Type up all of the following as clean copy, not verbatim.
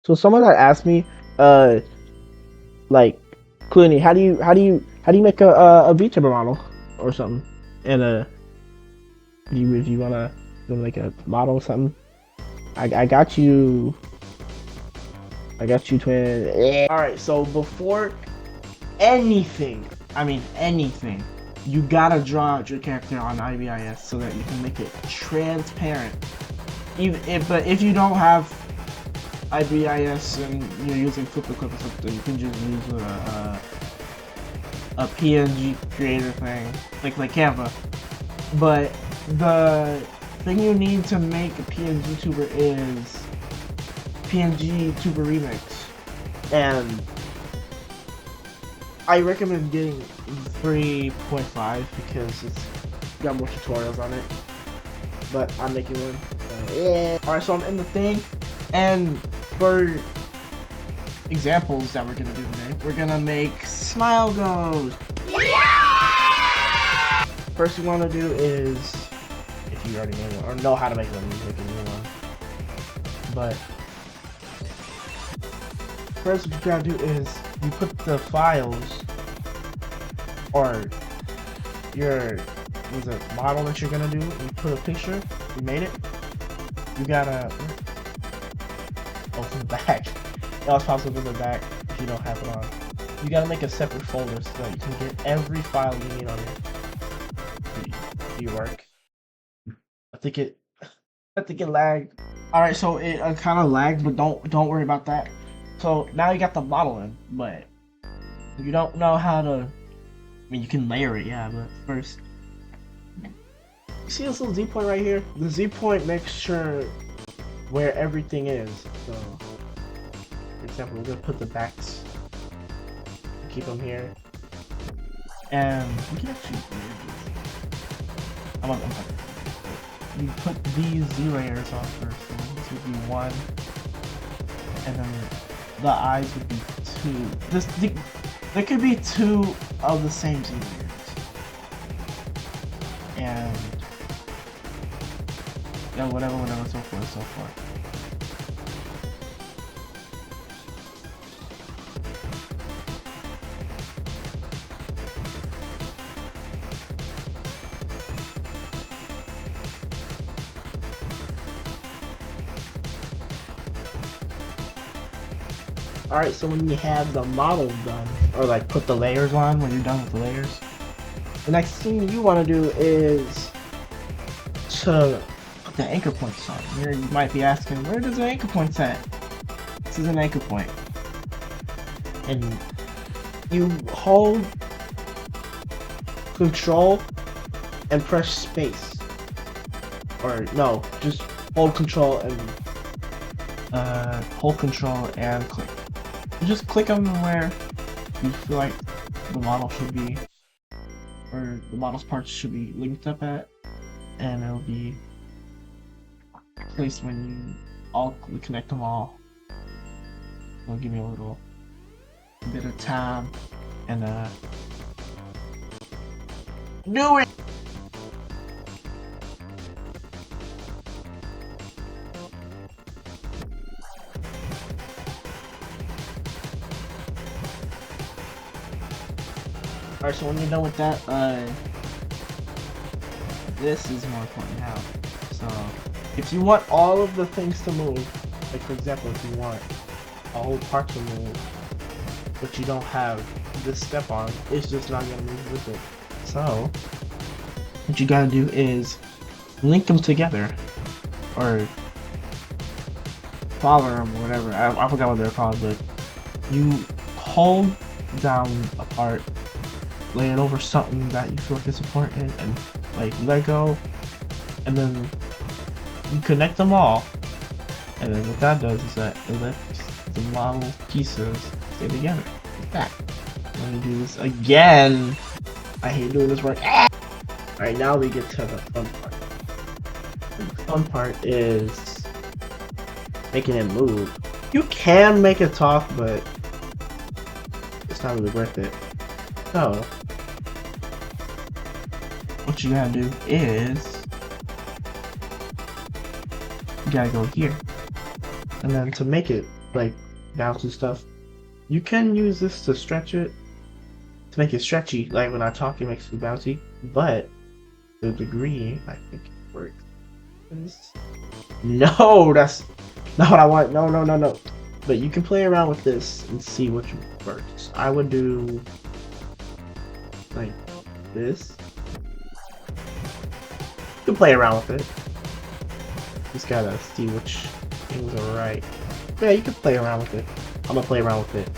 So someone had asked me, uh, like, Clooney, how do you make a VTuber model or something? And if you wanna make a model or something, I got you. I got you, twin. Yeah. All right. So before anything, I mean anything, you gotta draw out your character on IBIS so that you can make it transparent. But if you don't have IBIS and you're using FlipaClip or something, you can just use a PNG creator thing, like Canva. But the thing you need to make a PNG tuber is PNG tuber remix, and I recommend getting 3.5 because it's got more tutorials on it. But I'm making one. Yeah. Alright, so I'm in the thing, and for examples that we're gonna do today, we're gonna make Smile.Ghost. Yeah! First you wanna do is, if you already made one, or know how to make one, you make a new one. But first what you gotta do is you put the files, or your model that you're gonna do, you put a picture, you made it, you gotta from the back. It was possible in the back if you don't have it on. You gotta make a separate folder so that you can get every file you need on it. Do you work? I think it lagged. Alright, so it kind of lagged, but don't worry about that. So now you got the model in, but you don't know how to. I mean, you can layer it, yeah, but first, you see this little Z point right here? The Z point makes sure where everything is. So, for example, we're gonna put the backs, keep them here, and we can actually. You put these Z layers on first. So this would be 1, and then the eyes would be 2. There could be 2 of the same Z layers, and yeah, whatever, so forth. Alright, so when you have the model done, or like put the layers on when you're done with the layers, the next thing you want to do is to put the anchor points on. Here you might be asking, where does the anchor points at? This is an anchor point. And you hold Control and press space. Or no, just hold Control and click. You just click them where you feel like the model should be, or the model's parts should be linked up at, and it'll be placed when you connect them all. It'll give me a little bit of time and do it. Alright, so when you're done with that, this is more important now. So, if you want all of the things to move, like for example, if you want a whole part to move, but you don't have this step on, it's just not gonna move with it. So, what you gotta do is link them together, or follow them, or whatever. I forgot what they're called, but you hold down a part, lay it over something that you feel like is important, and like let go, and then you connect them all, and then what that does is that it lets the model pieces stay together like that. Let me do this again. I hate doing this work. Alright, now we get to the fun part. And the fun part is making it move. You can make it talk, but it's not really worth it. So, what you gotta do is you gotta go here, and then to make it like bouncy stuff. You can use this to stretch it, to make it stretchy. Like when I talk, it makes it bouncy. But the degree, I think it works. No, that's not what I want. No, no, no, no. But you can play around with this and see which works. I would do like this. You can play around with it. Just gotta see which things are right. Yeah, you can play around with it. I'm gonna play around with it.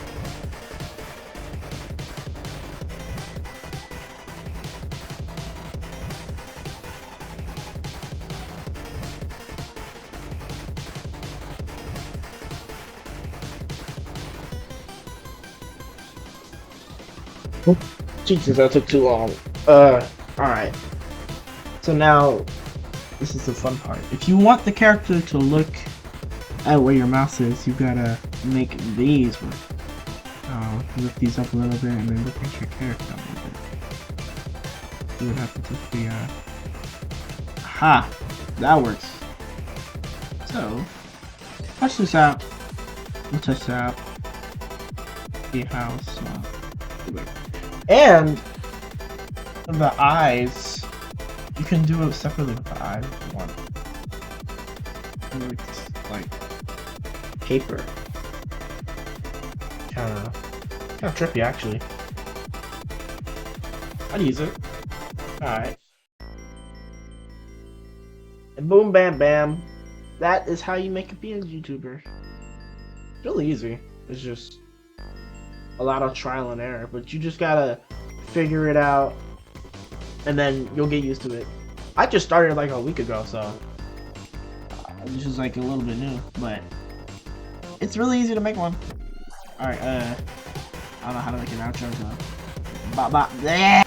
Jesus, that took too long. Alright. So now, this is the fun part. If you want the character to look at where your mouse is, you gotta make these work. Lift these up a little bit and then look at your character a little bit. See what happens with the, aha! That works. So, touch this out. And touch that out. See how small. And the eyes, you can do it separately with the eyes if you want. It's like paper. Kind of trippy actually. I'd use it. Alright. And boom bam bam. That is how you make a PNG YouTuber. It's really easy. It's just a lot of trial and error, but you just gotta figure it out and then you'll get used to it. I just started like a week ago, so this is like a little bit new, but it's really easy to make one. Alright, I don't know how to make an outro, so bye bye.